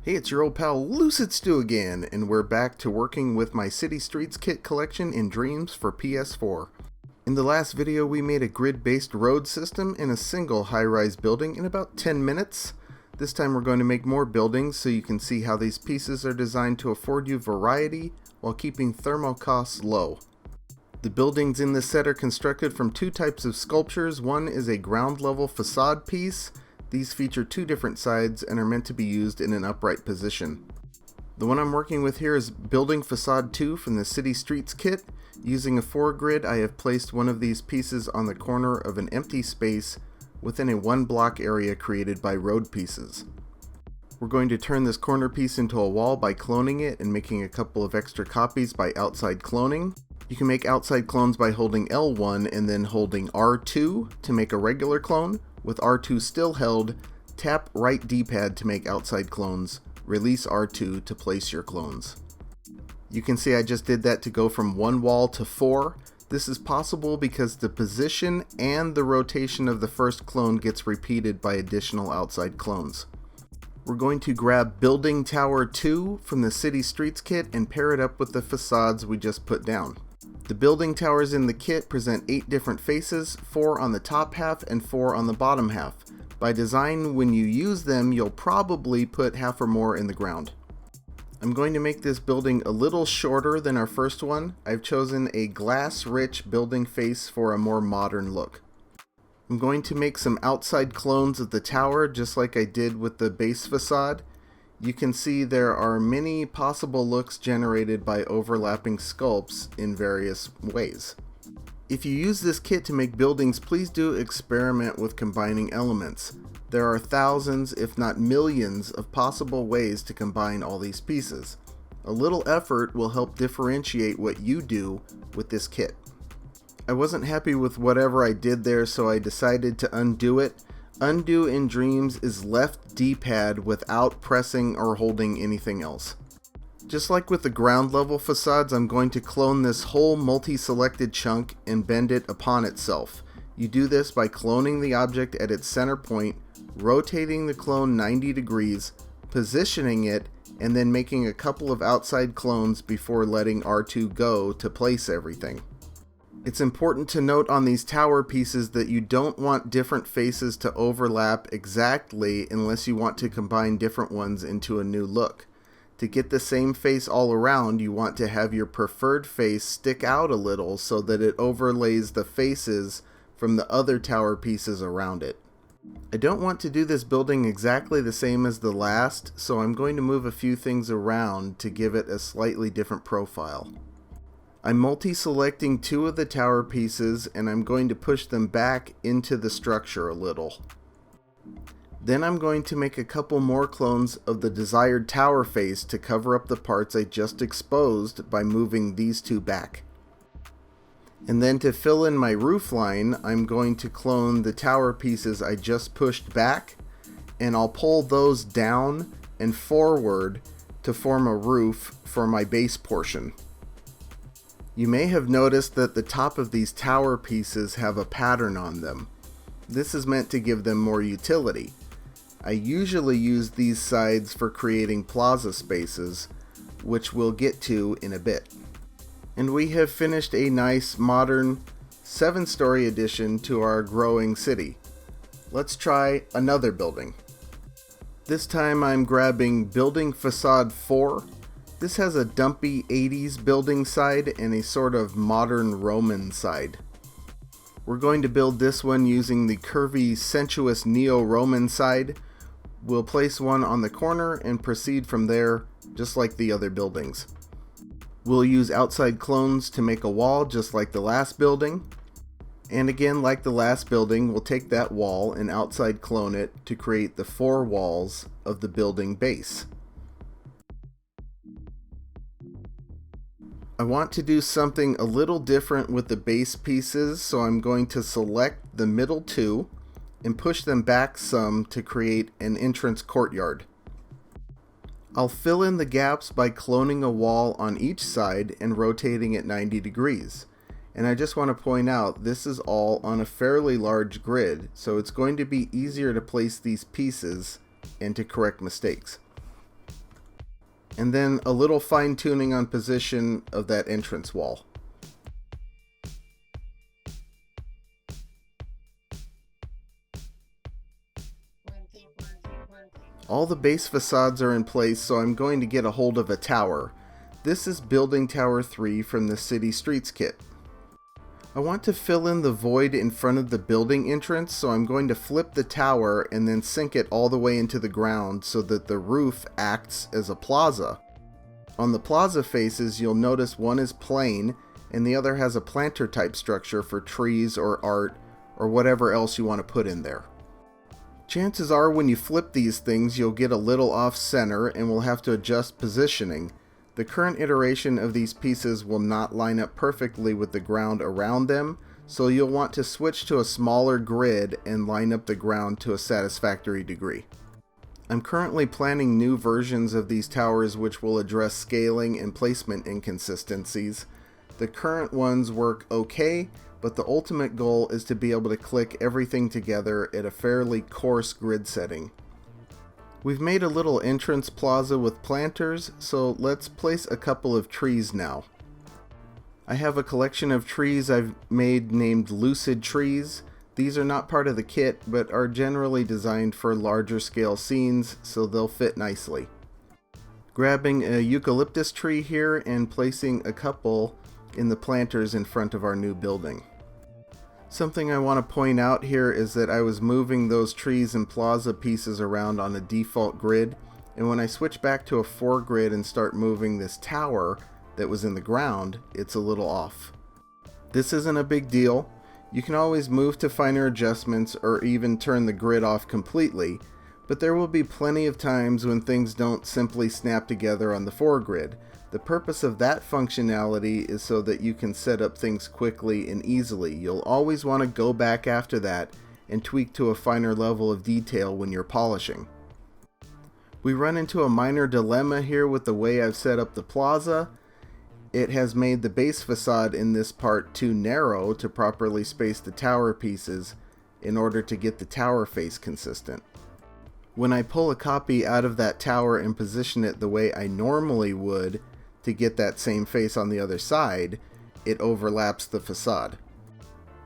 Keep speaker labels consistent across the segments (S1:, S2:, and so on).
S1: Hey, it's your old pal Lucid Stew again, and we're back to working with my City Streets kit collection in Dreams for PS4. In the last video, we made a grid-based road system in a single high-rise building in about 10 minutes. This time we're going to make more buildings so you can see how these pieces are designed to afford you variety while keeping thermal costs low. The buildings in this set are constructed from two types of sculptures. One is a ground-level facade piece. These feature two different sides and are meant to be used in an upright position. The one I'm working with here is building Facade 2 from the City Streets kit. Using a foregrid, I have placed one of these pieces on the corner of an empty space within a one block area created by road pieces. We're going to turn this corner piece into a wall by cloning it and making a couple of extra copies by outside cloning. You can make outside clones by holding L1 and then holding R2 to make a regular clone. With R2 still held, tap right D-pad to make outside clones. Release R2 to place your clones. You can see I just did that to go from one wall to four. This is possible because the position and the rotation of the first clone gets repeated by additional outside clones. We're going to grab Building Tower 2 from the City Streets kit and pair it up with the facades we just put down. The building towers in the kit present 8 different faces, 4 on the top half and 4 on the bottom half. By design, when you use them, you'll probably put half or more in the ground. I'm going to make this building a little shorter than our first one. I've chosen a glass-rich building face for a more modern look. I'm going to make some outside clones of the tower, just like I did with the base facade. You can see there are many possible looks generated by overlapping sculpts in various ways. If you use this kit to make buildings, please do experiment with combining elements. There are thousands, if not millions, of possible ways to combine all these pieces. A little effort will help differentiate what you do with this kit. I wasn't happy with whatever I did there, so I decided to undo it. Undo in Dreams is left D-pad without pressing or holding anything else. Just like with the ground level facades, I'm going to clone this whole multi-selected chunk and bend it upon itself. You do this by cloning the object at its center point, rotating the clone 90 degrees, positioning it, and then making a couple of outside clones before letting R2 go to place everything. It's important to note on these tower pieces that you don't want different faces to overlap exactly unless you want to combine different ones into a new look. To get the same face all around, you want to have your preferred face stick out a little so that it overlays the faces from the other tower pieces around it. I don't want to do this building exactly the same as the last, so I'm going to move a few things around to give it a slightly different profile. I'm multi-selecting 2 of the tower pieces and I'm going to push them back into the structure a little. Then I'm going to make a couple more clones of the desired tower face to cover up the parts I just exposed by moving these 2 back. And then to fill in my roof line, I'm going to clone the tower pieces I just pushed back, and I'll pull those down and forward to form a roof for my base portion. You may have noticed that the top of these tower pieces have a pattern on them. This is meant to give them more utility. I usually use these sides for creating plaza spaces, which we'll get to in a bit. And we have finished a nice modern 7-story addition to our growing city. Let's try another building. This time I'm grabbing Building Facade 4. This has a dumpy 80s building side and a sort of modern Roman side. We're going to build this one using the curvy, sensuous neo-Roman side. We'll place one on the corner and proceed from there, just like the other buildings. We'll use outside clones to make a wall just like the last building. And again, like the last building, we'll take that wall and outside clone it to create the 4 walls of the building base. I want to do something a little different with the base pieces, so I'm going to select the middle 2 and push them back some to create an entrance courtyard. I'll fill in the gaps by cloning a wall on each side and rotating it 90 degrees. And I just want to point out, this is all on a fairly large grid, so it's going to be easier to place these pieces and to correct mistakes. and then a little fine tuning on position of that entrance wall. All the base facades are in place, so I'm going to get a hold of a tower. This is Building Tower 3 from the City Streets kit. I want to fill in the void in front of the building entrance, so I'm going to flip the tower and then sink it all the way into the ground so that the roof acts as a plaza. On the plaza faces, you'll notice one is plain and the other has a planter type structure for trees or art or whatever else you want to put in there. Chances are when you flip these things you'll get a little off center and will have to adjust positioning. The current iteration of these pieces will not line up perfectly with the ground around them, so you'll want to switch to a smaller grid and line up the ground to a satisfactory degree. I'm currently planning new versions of these towers which will address scaling and placement inconsistencies. The current ones work okay, but the ultimate goal is to be able to click everything together at a fairly coarse grid setting. We've made a little entrance plaza with planters, so let's place a couple of trees now. I have a collection of trees I've made named Lucid Trees. These are not part of the kit, but are generally designed for larger scale scenes, so they'll fit nicely. Grabbing a eucalyptus tree here and placing a couple in the planters in front of our new building. Something I want to point out here is that I was moving those trees and plaza pieces around on a default grid, and when I switch back to a foregrid and start moving this tower that was in the ground, it's a little off. This isn't a big deal. You can always move to finer adjustments or even turn the grid off completely, but there will be plenty of times when things don't simply snap together on the foregrid. The purpose of that functionality is so that you can set up things quickly and easily. You'll always want to go back after that and tweak to a finer level of detail when you're polishing. We run into a minor dilemma here with the way I've set up the plaza. It has made the base facade in this part too narrow to properly space the tower pieces in order to get the tower face consistent. When I pull a copy out of that tower and position it the way I normally would to get that same face on the other side, it overlaps the facade.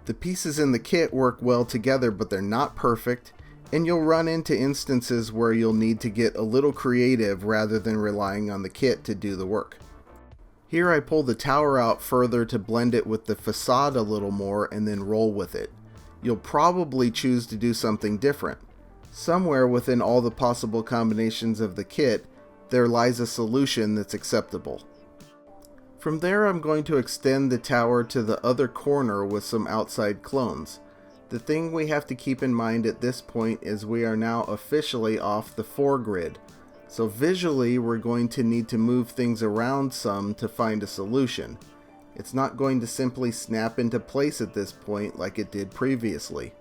S1: The pieces in the kit work well together, but they're not perfect, and you'll run into instances where you'll need to get a little creative rather than relying on the kit to do the work. Here I pull the tower out further to blend it with the facade a little more and then roll with it. You'll probably choose to do something different. Somewhere within all the possible combinations of the kit, there lies a solution that's acceptable. From there, I'm going to extend the tower to the other corner with some outside clones. The thing we have to keep in mind at this point is we are now officially off the foregrid, so visually we're going to need to move things around some to find a solution. It's not going to simply snap into place at this point like it did previously.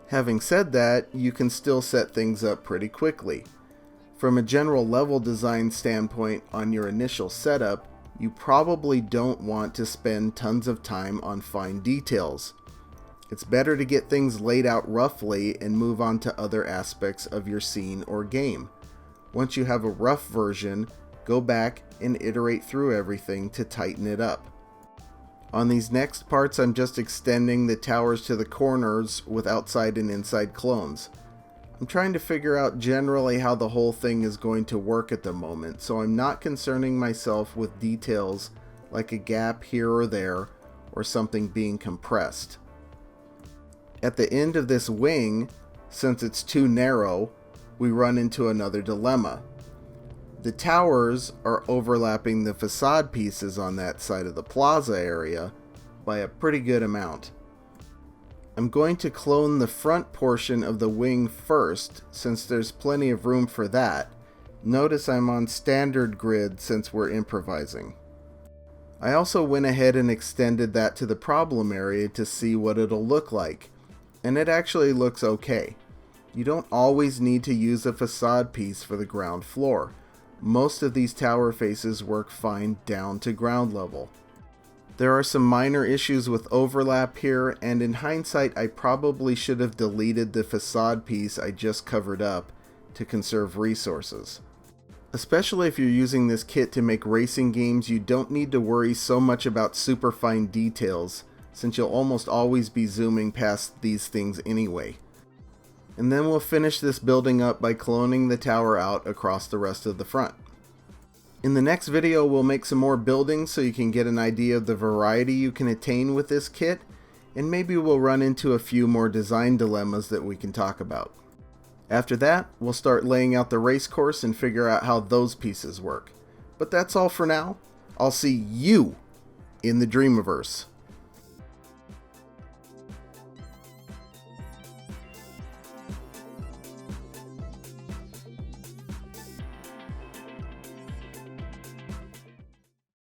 S1: Having said that, you can still set things up pretty quickly. From a general level design standpoint on your initial setup, you probably don't want to spend tons of time on fine details. It's better to get things laid out roughly and move on to other aspects of your scene or game. Once you have a rough version, go back and iterate through everything to tighten it up. On these next parts, I'm just extending the towers to the corners with outside and inside clones. I'm trying to figure out generally how the whole thing is going to work at the moment, so I'm not concerning myself with details like a gap here or there or something being compressed. At the end of this wing, since it's too narrow, we run into another dilemma. The towers are overlapping the facade pieces on that side of the plaza area by a pretty good amount. I'm going to clone the front portion of the wing first, since there's plenty of room for that. Notice I'm on standard grid since we're improvising. I also went ahead and extended that to the problem area to see what it'll look like, and it actually looks okay. You don't always need to use a facade piece for the ground floor. Most of these tower faces work fine down to ground level. There are some minor issues with overlap here, and in hindsight I probably should have deleted the facade piece I just covered up to conserve resources. Especially if you're using this kit to make racing games, you don't need to worry so much about super fine details, since you'll almost always be zooming past these things anyway. And then we'll finish this building up by cloning the tower out across the rest of the front. In the next video, we'll make some more buildings so you can get an idea of the variety you can attain with this kit, and maybe we'll run into a few more design dilemmas that we can talk about. After that, we'll start laying out the race course and figure out how those pieces work. But that's all for now. I'll see you in the Dreamiverse.